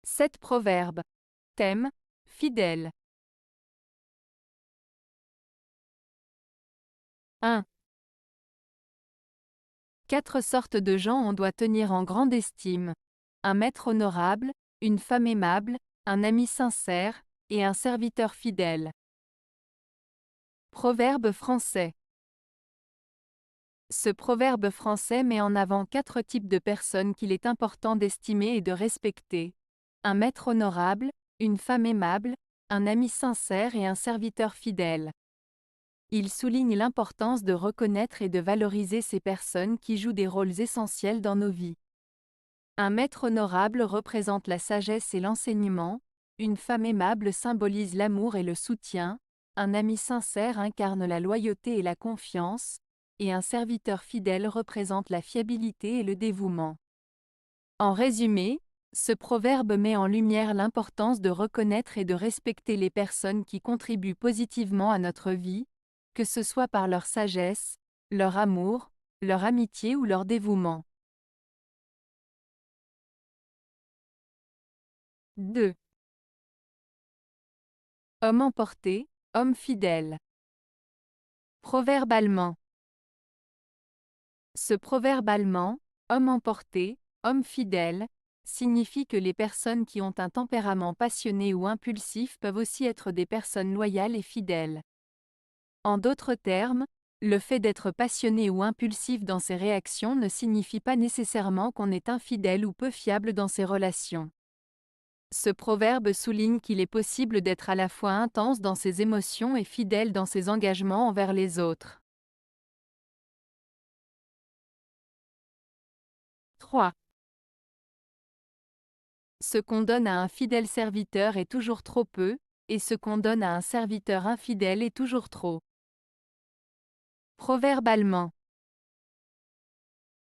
7 proverbes. Thème, fidèle. 1. 4 sortes de gens on doit tenir en grande estime. Un maître honorable, une femme aimable, un ami sincère, et un serviteur fidèle. Proverbe français. Ce proverbe français met en avant 4 types de personnes qu'il est important d'estimer et de respecter. Un maître honorable, une femme aimable, un ami sincère et un serviteur fidèle. Il souligne l'importance de reconnaître et de valoriser ces personnes qui jouent des rôles essentiels dans nos vies. Un maître honorable représente la sagesse et l'enseignement, une femme aimable symbolise l'amour et le soutien, un ami sincère incarne la loyauté et la confiance, et un serviteur fidèle représente la fiabilité et le dévouement. En résumé, ce proverbe met en lumière l'importance de reconnaître et de respecter les personnes qui contribuent positivement à notre vie, que ce soit par leur sagesse, leur amour, leur amitié ou leur dévouement. 2. Homme emporté, homme fidèle. Proverbe allemand. Ce proverbe allemand, homme emporté, homme fidèle, signifie que les personnes qui ont un tempérament passionné ou impulsif peuvent aussi être des personnes loyales et fidèles. En d'autres termes, le fait d'être passionné ou impulsif dans ses réactions ne signifie pas nécessairement qu'on est infidèle ou peu fiable dans ses relations. Ce proverbe souligne qu'il est possible d'être à la fois intense dans ses émotions et fidèle dans ses engagements envers les autres. 3. Ce qu'on donne à un fidèle serviteur est toujours trop peu, et ce qu'on donne à un serviteur infidèle est toujours trop. Proverbe allemand.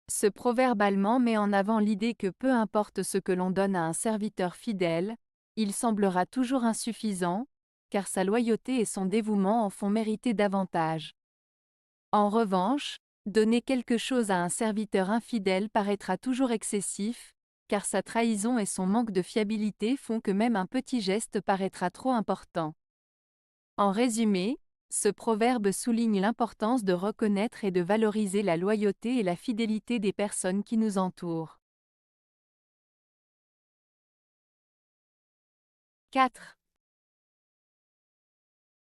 Ce proverbe allemand met en avant l'idée que peu importe ce que l'on donne à un serviteur fidèle, il semblera toujours insuffisant, car sa loyauté et son dévouement en font mériter davantage. En revanche, donner quelque chose à un serviteur infidèle paraîtra toujours excessif, car sa trahison et son manque de fiabilité font que même un petit geste paraîtra trop important. En résumé, ce proverbe souligne l'importance de reconnaître et de valoriser la loyauté et la fidélité des personnes qui nous entourent. 4.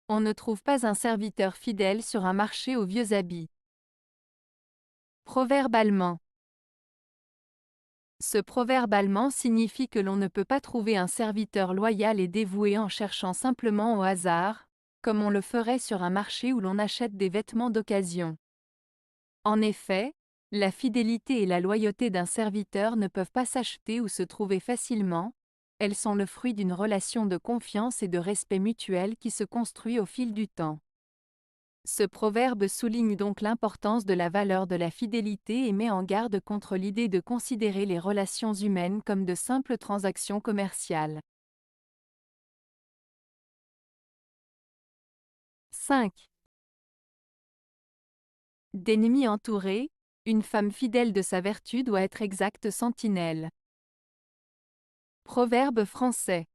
On ne trouve pas un serviteur fidèle sur un marché aux vieux habits. Proverbe allemand. Ce proverbe allemand signifie que l'on ne peut pas trouver un serviteur loyal et dévoué en cherchant simplement au hasard, comme on le ferait sur un marché où l'on achète des vêtements d'occasion. En effet, la fidélité et la loyauté d'un serviteur ne peuvent pas s'acheter ou se trouver facilement, elles sont le fruit d'une relation de confiance et de respect mutuel qui se construit au fil du temps. Ce proverbe souligne donc l'importance de la valeur de la fidélité et met en garde contre l'idée de considérer les relations humaines comme de simples transactions commerciales. 5. D'ennemis entourés, une femme fidèle de sa vertu doit être exacte sentinelle. Proverbe français.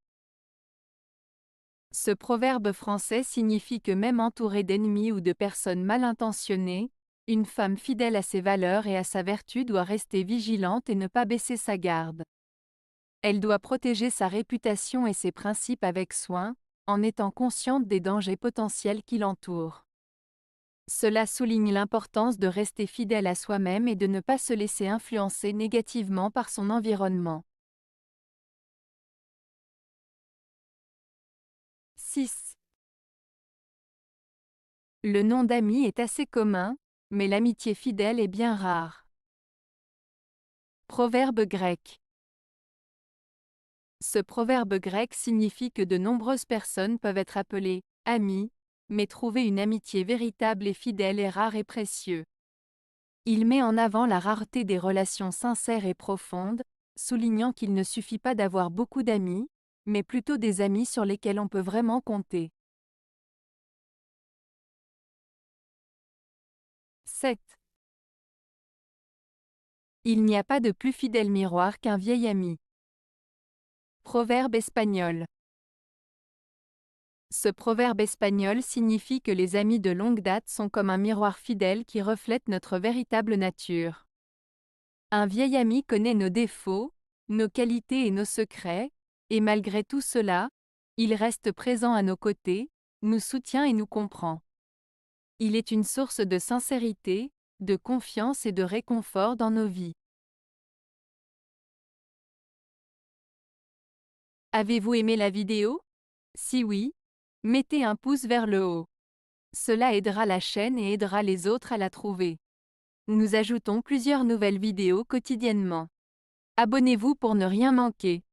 Ce proverbe français signifie que même entourée d'ennemis ou de personnes mal intentionnées, une femme fidèle à ses valeurs et à sa vertu doit rester vigilante et ne pas baisser sa garde. Elle doit protéger sa réputation et ses principes avec soin, en étant consciente des dangers potentiels qui l'entourent. Cela souligne l'importance de rester fidèle à soi-même et de ne pas se laisser influencer négativement par son environnement. 6. Le nom d'ami est assez commun, mais l'amitié fidèle est bien rare. Proverbe grec. Ce proverbe grec signifie que de nombreuses personnes peuvent être appelées amis, mais trouver une amitié véritable et fidèle est rare et précieux. Il met en avant la rareté des relations sincères et profondes, soulignant qu'il ne suffit pas d'avoir beaucoup d'amis, mais plutôt des amis sur lesquels on peut vraiment compter. 7. Il n'y a pas de plus fidèle miroir qu'un vieil ami. Proverbe espagnol. Ce proverbe espagnol signifie que les amis de longue date sont comme un miroir fidèle qui reflète notre véritable nature. Un vieil ami connaît nos défauts, nos qualités et nos secrets, et malgré tout cela, il reste présent à nos côtés, nous soutient et nous comprend. Il est une source de sincérité, de confiance et de réconfort dans nos vies. Avez-vous aimé la vidéo? Si oui, mettez un pouce vers le haut. Cela aidera la chaîne et aidera les autres à la trouver. Nous ajoutons plusieurs nouvelles vidéos quotidiennement. Abonnez-vous pour ne rien manquer.